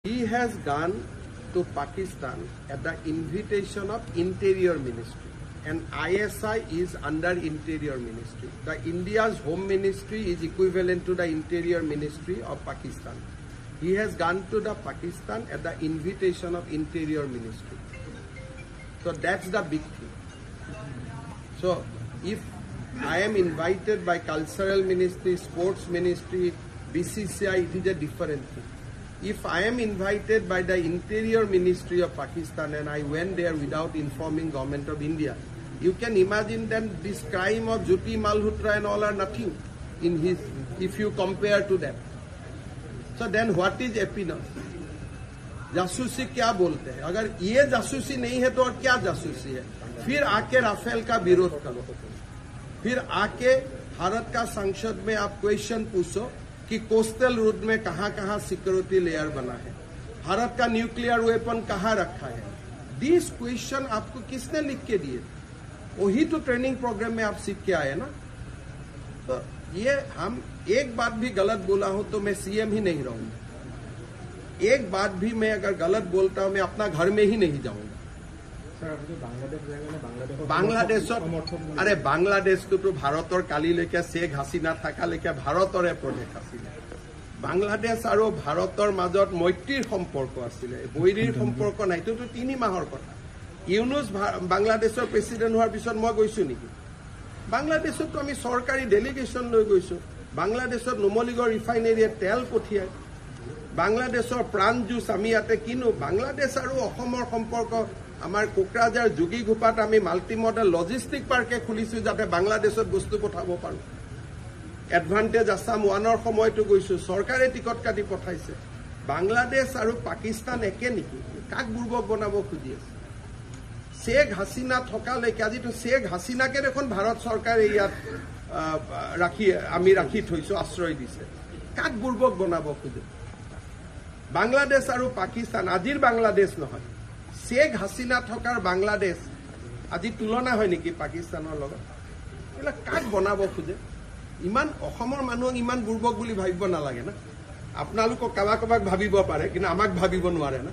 He has gone to Pakistan at the invitation of Interior Ministry, and ISI is under Interior Ministry. The India's Home Ministry is equivalent to the Interior Ministry of Pakistan. He has gone to the Pakistan at the invitation of Interior Ministry. So that's the big thing. So if I am invited by Cultural Ministry, Sports Ministry, BCCI, it is a different thing. If I am invited by the Interior Ministry of Pakistan and I went there without informing Government of India, you can imagine then this crime of Jyoti Malhotra and all are nothing in his, if you compare to them. So then what is happiness? जासूसी क्या बोलते हैं? अगर ये जासूसी नहीं है तो और क्या जासूसी है? फिर आके राफेल का विरोध करो, फिर आके भारत का संसद में आप क्वेश्चन पूछो कि कोस्टल रूट में कहां-कहां सिक्योरिटी लेयर बना है, भारत का न्यूक्लियर वेपन कहां रखा है. दिस क्वेश्चन आपको किसने लिख के दिए? वही तो ट्रेनिंग प्रोग्राम में आप सीख के आए ना. तो ये हम एक बात भी गलत बोला हूं तो मैं सीएम ही नहीं रहूंगा. एक बात भी मैं अगर गलत बोलता हूं मैं अपना घर में ही नहीं जाऊंगा. बांग्लादेश अरे बांग्लादेश तो भारतर कालिলৈকে शेख हासिना थाकाলৈকে भारतरे प्रदेश आছিলে. बांग्लादेश और भारतर মাজত मैत्रीर सम्पर्क आছিলে, বৈৰীৰ সম্পৰ্ক নাই. तो 3 মাহৰ কথা. ইউনুস বাংলাদেশৰ প্ৰেসিডেন্ট হোৱাৰ পিছত মই গৈছো নেকি? বাংলাদেশত তো আমি সৰকাৰি ডেলিগেশন লৈ গৈছো. বাংলাদেশত নুমলীগড় ৰিফাইনেৰীয়ে তেল পঠিয়ায়. বাংলাদেশৰ প্ৰাণ জুচ আমি ইয়াতে কিনো. বাংলাদেশ আৰু অসমৰ সম্পৰ্ক আমাৰ কোকৰাঝাৰ যোগীঘোপাত আমি মাল্টি মডেল লজিষ্টিক পাৰ্কে খুলিছো যাতে বাংলাদেশত বস্তু পঠাব পাৰো. এডভান্টেজ আসাম 1ৰ সময়টো গৈছো, চৰকাৰে টিকট কাটি পঠাইছে. বাংলাদেশ আৰু পাকিস্তান একে নেকি? কাক বুৰ্বক বনাব খুজি আছে? शेख हासिना थकाলৈকে আজি তো शेख हासिनाকে দেখোন ভাৰত চৰকাৰে ইয়াত ৰাখি থৈছো, আশ্ৰয় দিছে. কাক বুৰ্বক বনাব খুজে? বাংলাদেশ আৰু পাকিস্তান আজিৰ বাংলাদেশ নহয়, शेख हासिना थकार बांग्लादेश আজি তুলনা হয় নেকি পাকিস্তানৰ লগত? এলা কাক বনাব খুজে? ইমান অসমৰ মানুহক ইমান বুৰ্বক বুলি ভাবিব নালাগে না. আপোনালোকক কাবাক ভাবিব পাৰে কিন্তু আমাক ভাবিব নোৱাৰে না.